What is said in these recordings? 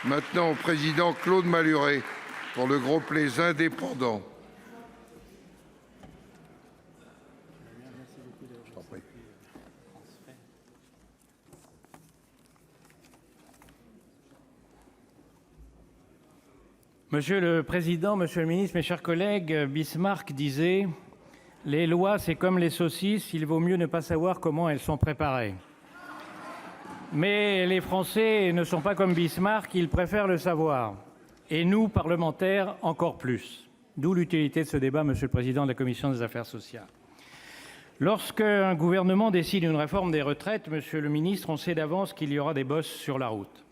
Maintenant au président Claude Malhuret pour le groupe Les Indépendants. Monsieur le Président, Monsieur le Ministre, mes chers collègues, Bismarck disait « Les lois, c'est comme les saucisses, il vaut mieux ne pas savoir comment elles sont préparées ». Mais les Français ne sont pas comme Bismarck, ils préfèrent le savoir. Et nous, parlementaires, encore plus. D'où l'utilité de ce débat, Monsieur le Président de la Commission des Affaires sociales. Lorsqu'un gouvernement décide une réforme des retraites, Monsieur le Ministre, on sait d'avance qu'il y aura des bosses sur la route.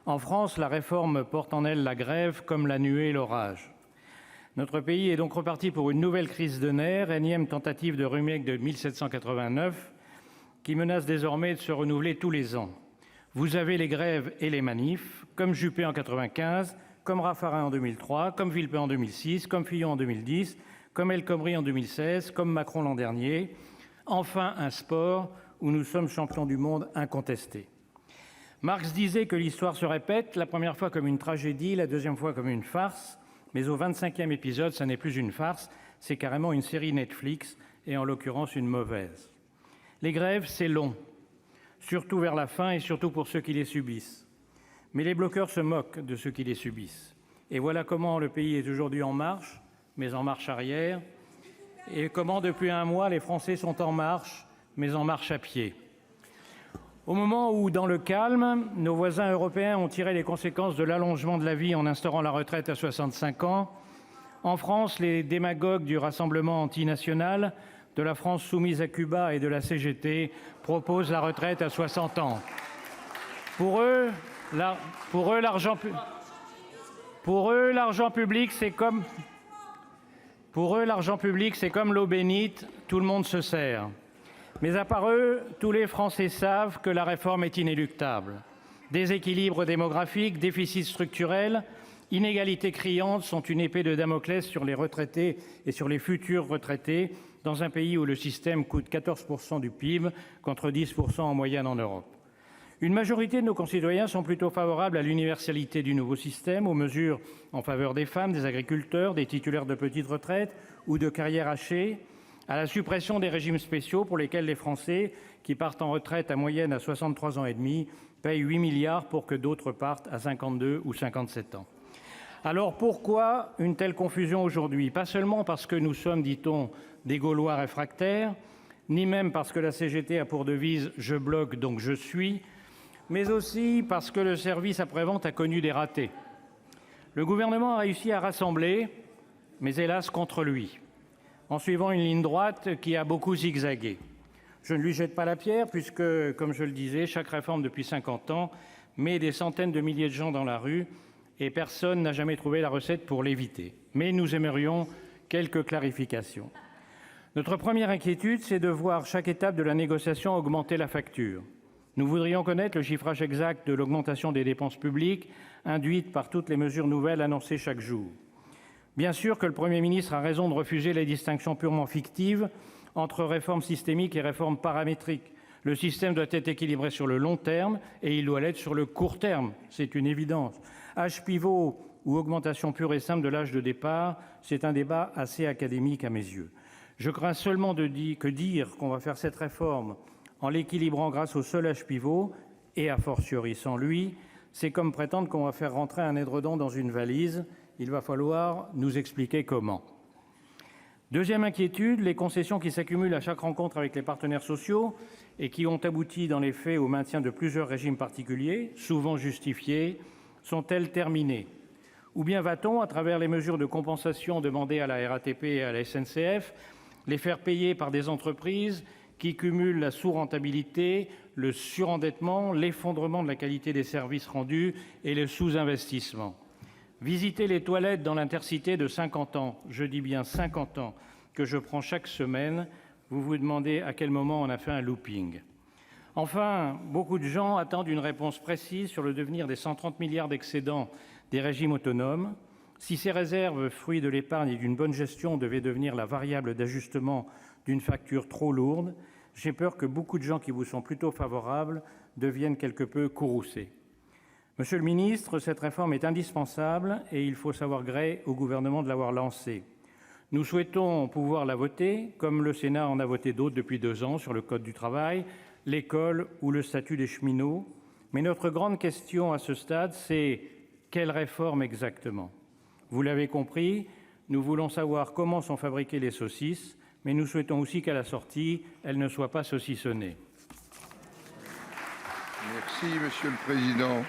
En France, la réforme porte en elle la grève comme la nuée l'orage. Notre pays est donc reparti pour une nouvelle crise de nerfs, énième tentative de remake de 1789, qui menace désormais de se renouveler tous les ans. Vous avez les grèves et les manifs, comme Juppé en 95, comme Raffarin en 2003, comme Villepin en 2006, comme Fillon en 2010, comme El Khomri en 2016, comme Macron l'an dernier. Enfin, un sport où nous sommes champions du monde incontestés. Marx disait que l'histoire se répète, la première fois comme une tragédie, la deuxième fois comme une farce, mais au 25e épisode, ça n'est plus une farce, c'est carrément une série Netflix, et en l'occurrence une mauvaise. Les grèves, c'est long, surtout vers la fin et surtout pour ceux qui les subissent. Mais les bloqueurs se moquent de ceux qui les subissent. Et voilà comment le pays est aujourd'hui en marche, mais en marche arrière, et comment depuis un mois les Français sont en marche, mais en marche à pied. Au moment où, dans le calme, nos voisins européens ont tiré les conséquences de l'allongement de la vie en instaurant la retraite à 65 ans, en France, les démagogues du Rassemblement antinational, de la France soumise à Cuba et de la CGT proposent la retraite à 60 ans. Pour eux, l'argent public, c'est comme l'eau bénite, tout le monde se sert. Mais à part eux, tous les Français savent que la réforme est inéluctable. Déséquilibre démographique, déficit structurel, inégalités criantes sont une épée de Damoclès sur les retraités et sur les futurs retraités dans un pays où le système coûte 14% du PIB contre 10% en moyenne en Europe. Une majorité de nos concitoyens sont plutôt favorables à l'universalité du nouveau système, aux mesures en faveur des femmes, des agriculteurs, des titulaires de petites retraites ou de carrières hachées, à la suppression des régimes spéciaux pour lesquels les Français, qui partent en retraite en moyenne à 63 ans et demi, payent 8 milliards pour que d'autres partent à 52 ou 57 ans. Alors pourquoi une telle confusion aujourd'hui? Pas seulement parce que nous sommes, dit-on, des Gaulois réfractaires, ni même parce que la CGT a pour devise « je bloque donc je suis », mais aussi parce que le service après-vente a connu des ratés. Le gouvernement a réussi à rassembler, mais hélas contre lui, en suivant une ligne droite qui a beaucoup zigzagué. Je ne lui jette pas la pierre puisque, comme je le disais, chaque réforme depuis 50 ans met des centaines de milliers de gens dans la rue et personne n'a jamais trouvé la recette pour l'éviter. Mais nous aimerions quelques clarifications. Notre première inquiétude, c'est de voir chaque étape de la négociation augmenter la facture. Nous voudrions connaître le chiffrage exact de l'augmentation des dépenses publiques induite par toutes les mesures nouvelles annoncées chaque jour. Bien sûr que le Premier ministre a raison de refuser les distinctions purement fictives entre réformes systémiques et réformes paramétriques. Le système doit être équilibré sur le long terme et il doit l'être sur le court terme, c'est une évidence. Âge pivot ou augmentation pure et simple de l'âge de départ, c'est un débat assez académique à mes yeux. Je crains seulement que dire qu'on va faire cette réforme en l'équilibrant grâce au seul âge pivot, et a fortiori sans lui, c'est comme prétendre qu'on va faire rentrer un édredon dans une valise. Il va falloir nous expliquer comment. Deuxième inquiétude, les concessions qui s'accumulent à chaque rencontre avec les partenaires sociaux et qui ont abouti dans les faits au maintien de plusieurs régimes particuliers, souvent justifiés, sont-elles terminées? Ou bien va-t-on, à travers les mesures de compensation demandées à la RATP et à la SNCF, les faire payer par des entreprises qui cumulent la sous-rentabilité, le surendettement, l'effondrement de la qualité des services rendus et le sous-investissement? Visiter les toilettes dans l'Intercité de 50 ans, je dis bien 50 ans, que je prends chaque semaine, vous vous demandez à quel moment on a fait un looping. Enfin, beaucoup de gens attendent une réponse précise sur le devenir des 130 milliards d'excédents des régimes autonomes. Si ces réserves, fruits de l'épargne et d'une bonne gestion, devaient devenir la variable d'ajustement d'une facture trop lourde, j'ai peur que beaucoup de gens qui vous sont plutôt favorables deviennent quelque peu courroucés. Monsieur le ministre, cette réforme est indispensable et il faut savoir gré au gouvernement de l'avoir lancée. Nous souhaitons pouvoir la voter, comme le Sénat en a voté d'autres depuis 2 ans sur le code du travail, l'école ou le statut des cheminots. Mais notre grande question à ce stade, c'est quelle réforme exactement ? Vous l'avez compris, nous voulons savoir comment sont fabriquées les saucisses, mais nous souhaitons aussi qu'à la sortie, elles ne soient pas saucissonnées. Merci, Monsieur le Président.